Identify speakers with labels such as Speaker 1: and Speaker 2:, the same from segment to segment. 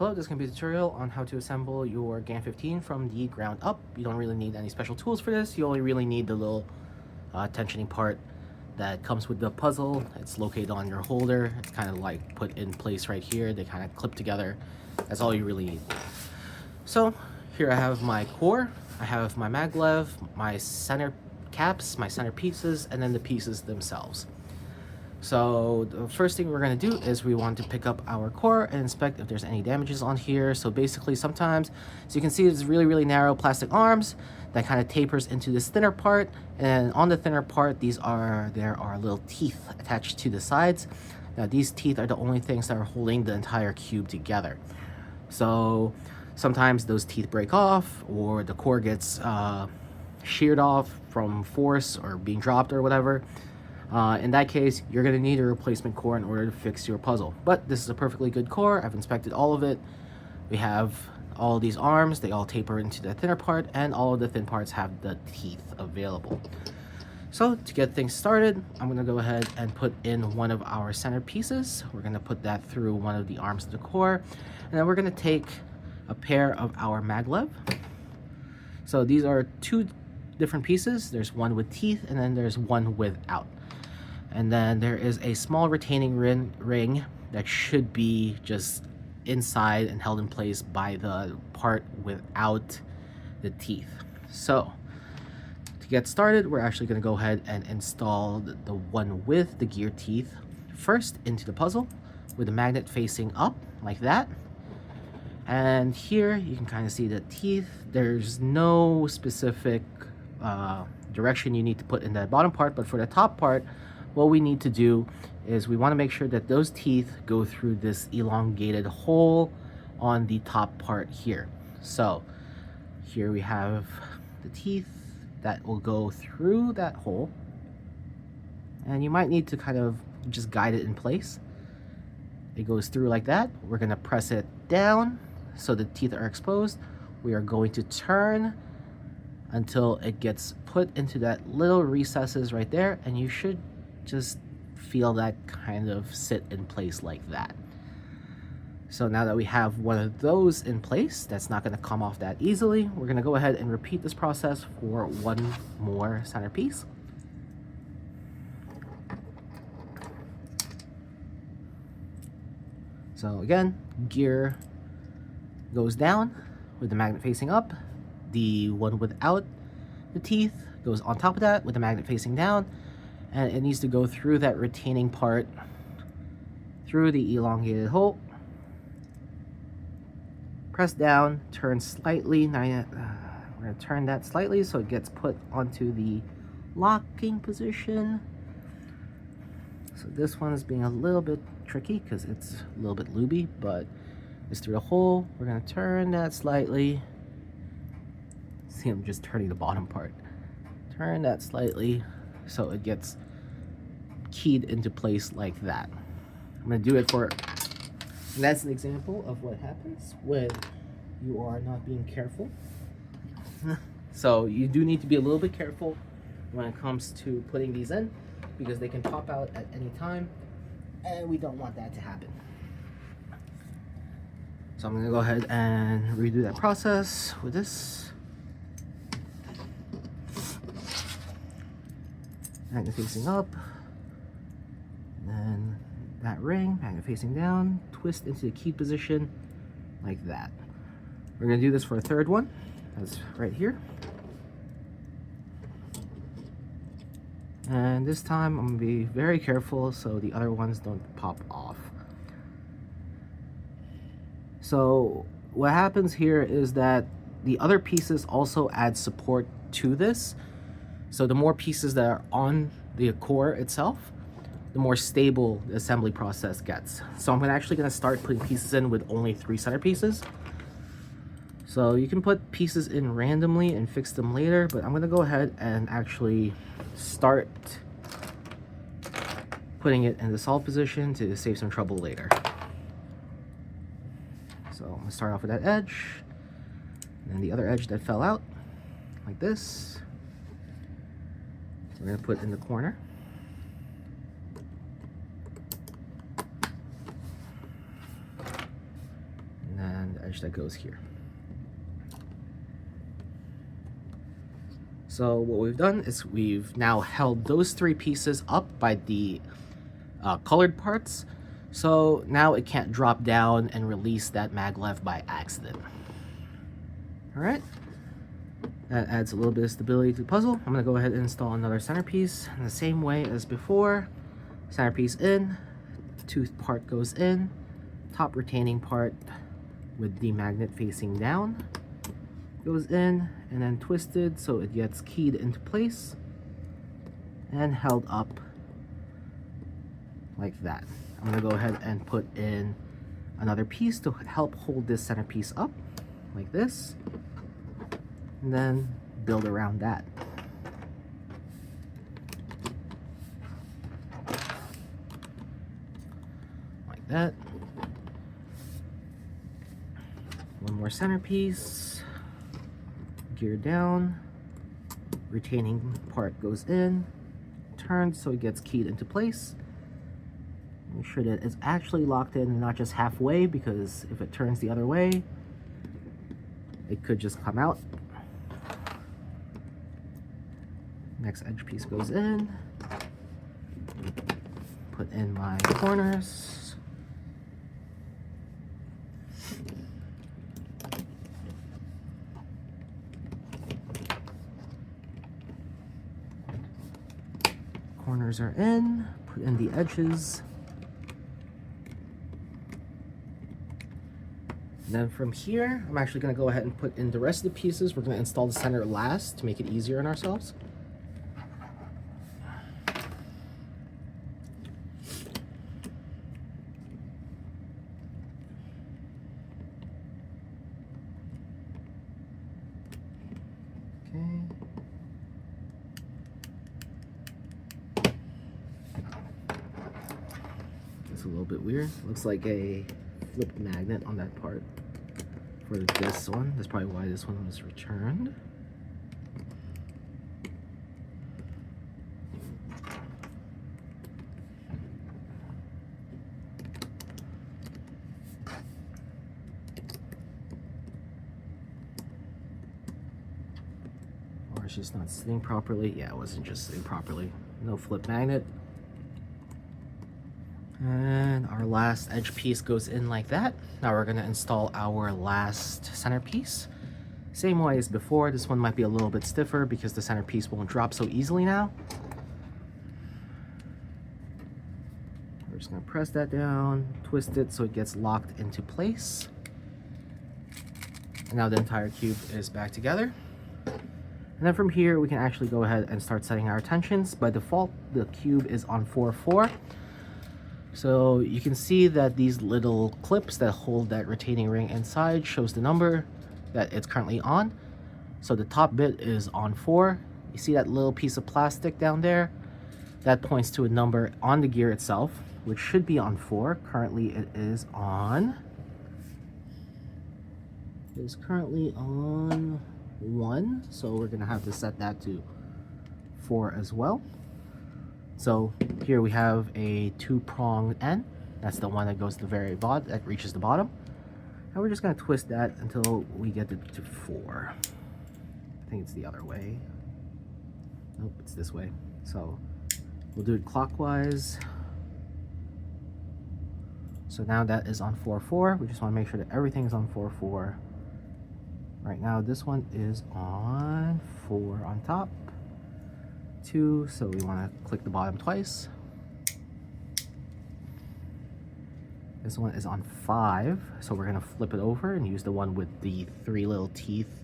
Speaker 1: Hello, this is going to be a tutorial on how to assemble your GAN 15 from the ground up. You don't really need any special tools for this. You only really need the little tensioning part that comes with the puzzle. It's located on your holder. It's kind of like put in place right here. They kind of clip together. That's all you really need. So here I have my core. I have my maglev, my center caps, my center pieces, and then the pieces themselves. So the first thing we're going to do is we want to pick up our core and inspect if there's any damages on here. So basically sometimes, so you can see there's really narrow plastic arms that kind of tapers into this thinner part, and on the thinner part there are little teeth attached to the sides. Now these teeth are the only things that are holding the entire cube together. So sometimes those teeth break off, or the core gets sheared off from force or being dropped or whatever. In that case, you're going to need a replacement core in order to fix your puzzle. But this is a perfectly good core. I've inspected all of it. We have all of these arms. They all taper into the thinner part, and all of the thin parts have the teeth available. So to get things started, I'm going to go ahead and put in one of our center pieces. We're going to put that through one of the arms of the core. And then we're going to take a pair of our maglev. So these are two different pieces. There's one with teeth, and then there's one without. And then there is a small retaining ring that should be just inside and held in place by the part without the teeth. So to get started, we're actually going to go ahead and install the one with the gear teeth first into the puzzle with the magnet facing up like that. And here you can kind of see the teeth. There's no specific direction you need to put in that bottom part, but for the top part, what we need to do is we want to make sure that those teeth go through this elongated hole on the top part here. So here we have the teeth that will go through that hole, and you might need to kind of just guide it in place. It goes through like that. We're going to press it down so the teeth are exposed. We are going to turn until it gets put into that little recesses right there, and you should just feel that kind of sit in place like that. So now that we have one of those in place, that's not going to come off that easily. We're going to go ahead and repeat this process for one more centerpiece. So again, gear goes down with the magnet facing up. The one without the teeth goes on top of that with the magnet facing down. And it needs to go through that retaining part, through the elongated hole. Press down, turn slightly. Now we're going to turn that slightly so it gets put onto the locking position. So this one is being a little bit tricky because it's a little bit looby, but it's through the hole. We're going to turn that slightly. See, I'm just turning the bottom part. Turn that slightly so it gets keyed into place like that. I'm going to do it and that's an example of what happens when you are not being careful. So you do need to be a little bit careful when it comes to putting these in, because they can pop out at any time, and we don't want that to happen. So I'm going to go ahead and redo that process with this. Magnet facing up, and then that ring, magnet facing down, twist into the key position like that. We're going to do this for a third one. That's right here. And this time I'm going to be very careful so the other ones don't pop off. So what happens here is that the other pieces also add support to this. So the more pieces that are on the core itself, the more stable the assembly process gets. So I'm actually going to start putting pieces in with only 3 center pieces. So you can put pieces in randomly and fix them later, but I'm going to go ahead and actually start putting it in the solid position to save some trouble later. So I'm going to start off with that edge, and then the other edge that fell out, like this. We're going to put in the corner. And then edge that goes here. So what we've done is we've now held those 3 pieces up by the colored parts. So now it can't drop down and release that maglev by accident. All right, that adds a little bit of stability to the puzzle. I'm gonna go ahead and install another centerpiece in the same way as before. Centerpiece in, tooth part goes in, top retaining part with the magnet facing down goes in, and then twisted so it gets keyed into place and held up like that. I'm gonna go ahead and put in another piece to help hold this centerpiece up like this, and then build around that. Like that. One more centerpiece, gear down, retaining part goes in, turns so it gets keyed into place. Make sure that it's actually locked in and not just halfway, because if it turns the other way, it could just come out. Next edge piece goes in, put in my corners. Corners are in, put in the edges. And then from here, I'm actually going to go ahead and put in the rest of the pieces. We're going to install the center last to make it easier on ourselves. Okay. It's a little bit weird. Looks like a flipped magnet on that part for this one. That's probably why this one was returned. Or it's just not sitting properly. Yeah, it wasn't just sitting properly. No flip magnet. And our last edge piece goes in like that. Now we're gonna install our last centerpiece. Same way as before, this one might be a little bit stiffer because the centerpiece won't drop so easily now. We're just gonna press that down, twist it so it gets locked into place. And now the entire cube is back together. And then from here, we can actually go ahead and start setting our tensions. By default, the cube is on 4-4. So you can see that these little clips that hold that retaining ring inside shows the number that it's currently on. So the top bit is on 4. You see that little piece of plastic down there? That points to a number on the gear itself, which should be on 4. Currently it is on 1. So we're gonna have to set that to 4 as well. So here we have a 2-prong end. That's the one that goes to the very bottom, that reaches the bottom. And we're just gonna twist that until we get it to 4. I think it's the other way. Nope, it's this way. So we'll do it clockwise. So now that is on 4-4. We just wanna make sure that everything is on 4-4. Right now, this one is on 4 on top. 2, so we want to click the bottom twice. This one is on 5, so we're going to flip it over and use the one with the 3 little teeth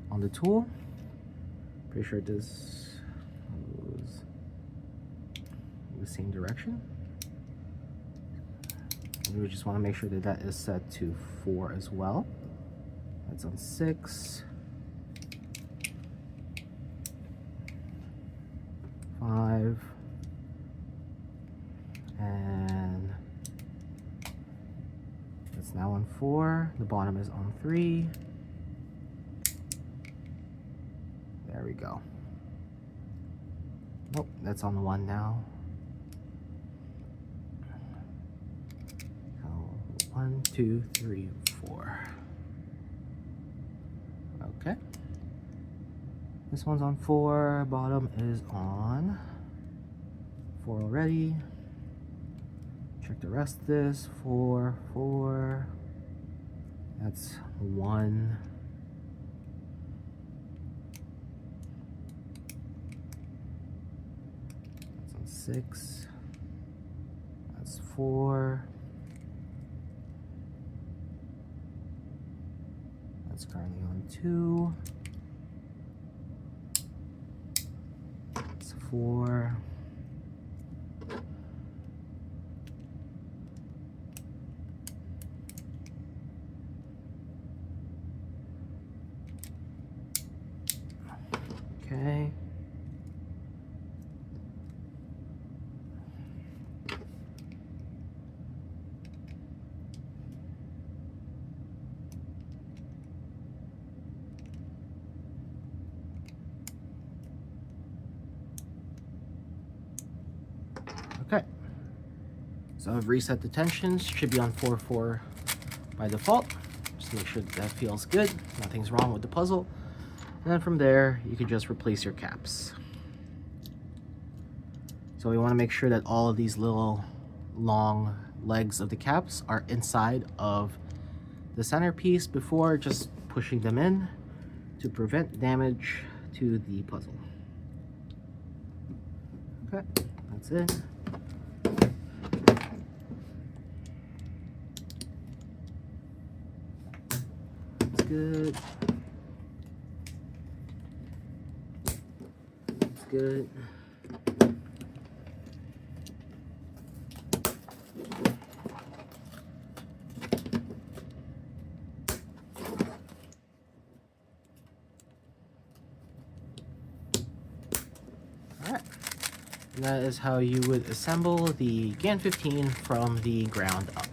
Speaker 1: on the tool. Pretty sure this goes in the same direction. And we just want to make sure that that is set to 4 as well. That's on 6. 5, and it's now on 4. The bottom is on 3. There we go. Nope, that's on 1 now. So 1, 2, 3, 4. Okay. This one's on 4, bottom is on 4 already. Check the rest of this. 4, 4. That's 1. That's on 6. That's 4. That's currently on 2. That's 4. Okay. Okay. So I've reset the tensions. Should be on 4, 4 by default. Just make sure that feels good. Nothing's wrong with the puzzle. And then from there, you can just replace your caps. So we want to make sure that all of these little long legs of the caps are inside of the centerpiece before just pushing them in to prevent damage to the puzzle. Okay, that's it. That's good. That's good. Alright, and that is how you would assemble the GAN 15 from the ground up.